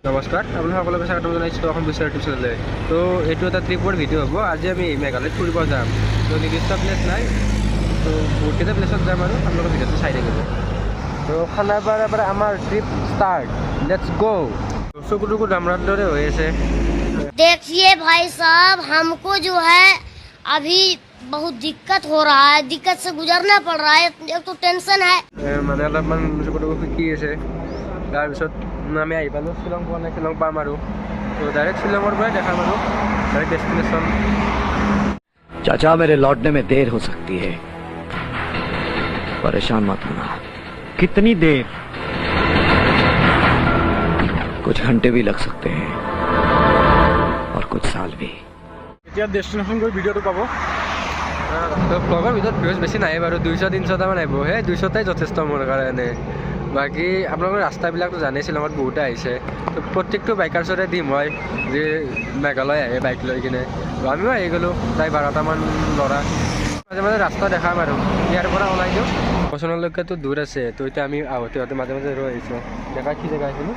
নমস্কাৰ আপোনালোক সকলোকে স্বাগতম জনাইছোঁ অসম বিশ্ব ইউটিউব চেনেললৈ। তো এইটো এটা ট্ৰিপৰ ভিডিঅ' হ'ব। আজি আমি মেঘালয়ত ফুৰিব যাম। তো নিৰ্দিষ্ট প্লেচ নাই, তো বহুতকেইটা প্লেচত যাম আৰু আপোনালোকৰ ভিডিঅ'টো চাই থাকিব। তো খানাপাৰাৰ পৰা আমাৰ ট্ৰিপ ষ্টাৰ্ট। লেটছ গ'। চকু টকু ডামৰাৰ দৰে হৈ আছে। देखिए भाई साहब, हमको जो है अभी बहुत दिक्कत हो रहा है, दिक्कत से गुजरना पड़ रहा है। एक तो टेंशन है। মানে অলপমান চকু টকু শিকি আছে। তাৰপিছত আমি আহি পালোঁ, শ্বিলং পোৱা নাই, শ্বিলং পাম আৰু। তো ডাইৰেক্ট শ্বিলঙৰ পৰাই দেখাম আৰু ডাইৰেক্ট ডেষ্টিনেশ্যন। चाचा मेरे लौटने में देर हो सकती है, परेशान मत होना। कितनी देर? कुछ घंटे भी लग सकते हैं और कुछ साल भी। এতিয়া ডেষ্টিনেশ্যন গৈ ভিডিঅ'টো পাব। তো ব্লগৰ ভিতৰত ভিউজ বেছি নাহে বাৰু, 200-300টামান আহিব। সেই 200টাই যথেষ্ট মোৰ কাৰণে। বাকী আপোনালোকৰ ৰাস্তাবিলাকতো জানেই, শ্বিলঙত বহুতে আহিছে। তো প্ৰত্যেকটো বাইকাৰ্ছৰে দিম হয় যে মেঘালয় আহে বাইক লৈ কিনে। আমিও আহি গ'লোঁ প্ৰায় 12টামান ল'ৰা। মাজে মাজে ৰাস্তা দেখাম আৰু ইয়াৰ পৰা ওলাই দিওঁ। পচনলৈকেতো দূৰ আছে। তো এতিয়া আমি আহোঁতে মাজে মাজে ৰৈ আহিছোঁ। জেগা কি জেগা আহিছিলোঁ?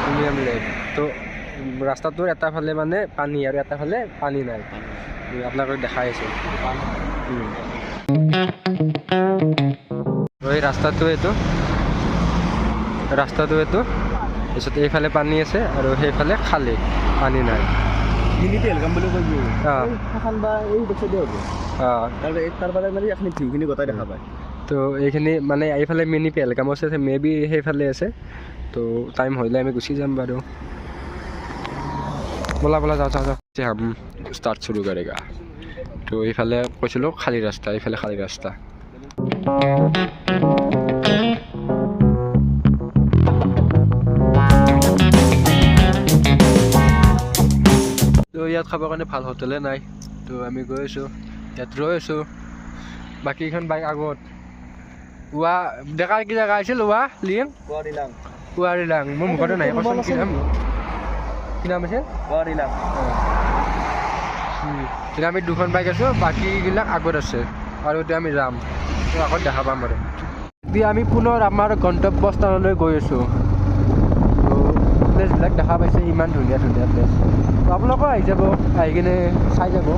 Premium lake. তো ৰাস্তাটোৰ এটা ফালে মানে পানী আৰু এটা ফালে পানী নাই। আপোনালোকক দেখাই আছোঁ। এই ৰাস্তাটো এইটো তাৰপিছত এইফালে পানী আছে আৰু সেইফালে খালী পানী নাই। মিনি পেহেলগাম বুলি কৈ দিওঁ। অঁ সেইখন বা এই বছৰতে হ'ব। অঁ তাৰ পৰা মানে এইখিনি ভিউখিনি গোটাই দেখা পায়। তো এইখিনি মানে এইফালে মিনি পেহেলগাম আছে, মে বি সেইফালে আছে। তো টাইম হ'লে আমি গুচি যাম বাৰু। ব'লা যাওঁ हम स्टार्ट शुरू करेगा। तो এইফালে কৈছিলোঁ খালী ৰাস্তা, এইফালে খালী ৰাস্তা। তো ইয়াত খাবৰ কাৰণে ভাল হোটেলে নাই। তো আমি গৈ আছোঁ, ইয়াত ৰৈ আছোঁ। বাকীখন বাইক আগত। ডেকা কি জেগা আছিল লিং কুৱাৰিলাং। মোৰ মুখতে নাই, কচোন কি নাম আছিল? এতিয়া আমি দুখন বাইক আছোঁ, বাকীবিলাক আগত আছে আৰু এতিয়া আমি যাম। তো আগত দেখা পাম আৰু। এতিয়া আমি পুনৰ আমাৰ গন্তব্যস্থানলৈ গৈ আছোঁ। তো প্লেচবিলাক দেখা পাইছে, ইমান ধুনীয়া ধুনীয়া প্লেচ। তো আপোনালোকেও আহি যাব, আহি কিনে চাই যাব।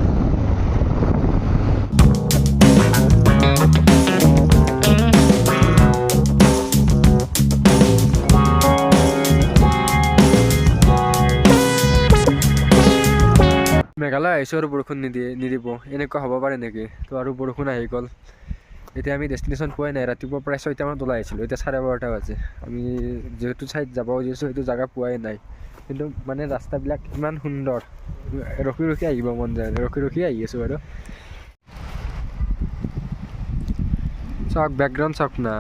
মেঘালয় আহিছোঁ আৰু বৰষুণ নিদিব, এনেকুৱা হ'ব পাৰে নেকি? তো আৰু বৰষুণ আহি গ'ল। এতিয়া আমি ডেষ্টিনেশ্যন পোৱাই নাই। ৰাতিপুৱা প্ৰায় 6টামানত ওলাই আহিছিলোঁ, এতিয়া 12:30 বাজে। আমি যিহেতু ঠাইত যাব খুজিছোঁ সেইটো জেগা পোৱাই নাই। কিন্তু মানে ৰাস্তাবিলাক ইমান সুন্দৰ, ৰখি আহিব মন যায়। ৰখি আহি আছোঁ বাৰু। চাওক বেকগ্ৰাউণ্ড চাওক না,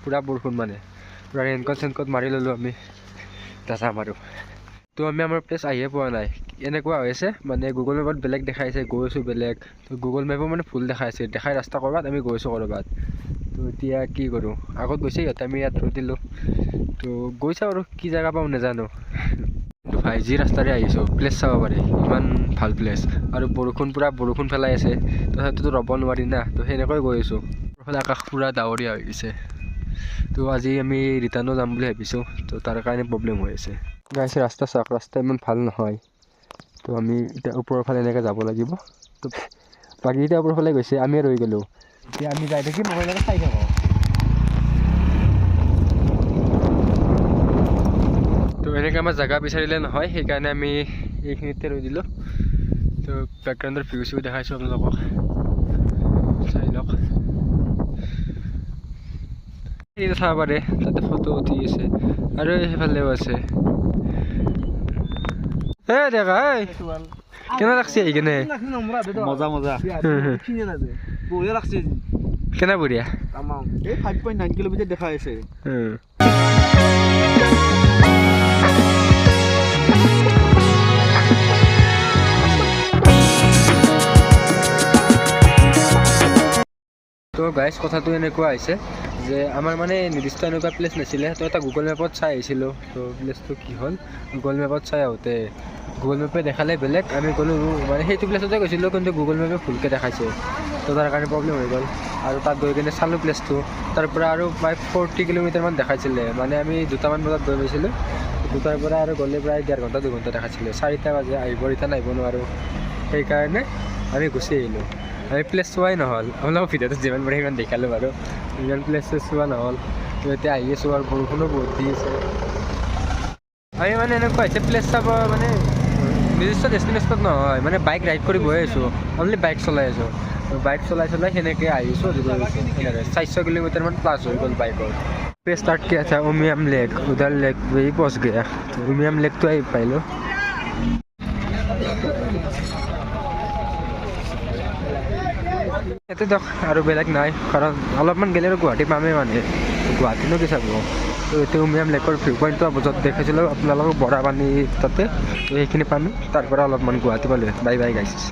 পূৰা বৰষুণ মানে। পূৰা ৰেইনকট মাৰি ল'লোঁ আমি। এতিয়া যাম আৰু। তো আমি আমাৰ প্লেচ আহিয়ে পোৱা নাই। এনেকুৱা হৈ আছে মানে গুগল মেপত বেলেগ দেখাইছে, গৈ আছোঁ বেলেগ। তো গুগল মেপো মানে ভুল দেখাইছে, দেখাই ৰাস্তা ক'ৰবাত, আমি গৈছোঁ ক'ৰবাত। তো এতিয়া কি কৰোঁ? আগত গৈছে সিহঁতে, আমি ইয়াত ৰৈ দিলোঁ। তো গৈছোঁ আৰু কি জেগা পাওঁ নাজানো। কিন্তু ভাই যি ৰাস্তাৰে আহিছোঁ, প্লেচ চাব পাৰে, ইমান ভাল প্লেচ। আৰু পূৰা বৰষুণ পেলাই আছে, তথাপিতো ৰ'ব নোৱাৰি না। তো সেনেকৈ গৈ আছোঁ। এইফালে আকাশ পূৰা ডাৱৰীয়া হৈ গৈছে। তো আজি আমি ৰিটাৰ্ণো যাম বুলি ভাবিছোঁ, তো তাৰ কাৰণে প্ৰব্লেম হৈ আছে। গাইছে ৰাস্তা চাওক, ৰাস্তা ইমান ভাল নহয়। তো আমি এতিয়া ওপৰৰ ফালে এনেকৈ যাব লাগিব। তো বাকী এতিয়া ওপৰৰ ফালে গৈছে, আমি ৰৈ গ'লোঁ। এতিয়া আমি যাই থাকি মোবাইলতে চাই থাকোঁ। তো এনেকৈ আমাৰ জেগা বিচাৰিলে নহয়, সেইকাৰণে আমি এইখিনিতে ৰৈ দিলোঁ। তো বেকগ্ৰাউণ্ডৰ ভিউ চিউ দেখাইছোঁ আপোনালোকক, চাই লওক। এইটো চাব পাৰে, তাতে ফটো উঠি আছে আৰু সেইফালেও আছে। দেখা কেনে লাগছে আহি কেনে? মজা বঢ়িয়া লাগছে। কেনে বঢ়িয়া? এই 5.9 কিলোমিটাৰ দেখাই আছে। তো গাইজ কথাটো এনেকুৱা হৈছে যে আমাৰ মানে নিৰ্দিষ্ট এনেকুৱা প্লেচ নাছিলে। তো এটা গুগল মেপত চাই আহিছিলোঁ। তো প্লেচটো কি হ'ল, গুগল মেপত চাই আহোঁতে গুগল মেপে দেখালে বেলেগ, আমি গ'লোঁ মানে সেইটো প্লেচতে গৈছিলোঁ, কিন্তু গুগল মেপে ভুলকৈ দেখাইছে। তো তাৰ কাৰণে প্ৰব্লেম হৈ গ'ল। আৰু তাত গৈ কিনে চালোঁ প্লেচটো, তাৰ পৰা আৰু প্ৰায় 40 কিলোমিটাৰমান দেখাইছিলে। মানে আমি 2টামান বজাত গৈ পাইছিলোঁ, দুটাৰ পৰা আৰু গ'লে প্ৰায় 1.5 ঘণ্টা 2 ঘণ্টা দেখাইছিলে 4টা বাজে আহিব এতিয়া নাহিব নোৱাৰোঁ সেইকাৰণে আমি গুচি আহিলোঁ আমি প্লেচ চোৱাই নহ'ল অলপ ভিডিঅ'টো যিমান পাৰে সিমান দেখালোঁ বাৰু ইমান প্লেচ চোৱা নহ'ল এতিয়া আহি আছোঁ আৰু বৰষুণো বহুত দি আছে আমি মানে এনেকুৱা হৈছে প্লেচ চাব মানে নিৰ্দিষ্ট ডেষ্টিনেশ্যনত নহয় মানে বাইক ৰাইড কৰি গৈ আছোঁ অনলি বাইক চলাই আছোঁ বাইক চলাই সেনেকৈ আহিছোঁ সেনেকৈ 400 किलोमीटर प्लस हो गल बाइक पे स्टार्ट किया था उमियम लेक उधर लेक वही पहुँच गया उमियम लेक तो आई पाइलो ইয়াতে দিয়ক আৰু বেলেগ নাই কাৰণ অলপমান গ'লে আৰু গুৱাহাটী পামেই মানে গুৱাহাটীনো কি চাব তো এতিয়া উমিয়াম লেকৰ ভিউ পইণ্টটো য'ত দেখাইছিলোঁ আপোনালোকক বৰা পানী তাতে সেইখিনি পালোঁ তাৰ পৰা অলপমান গুৱাহাটী পালোঁ বাই বাই গাইছ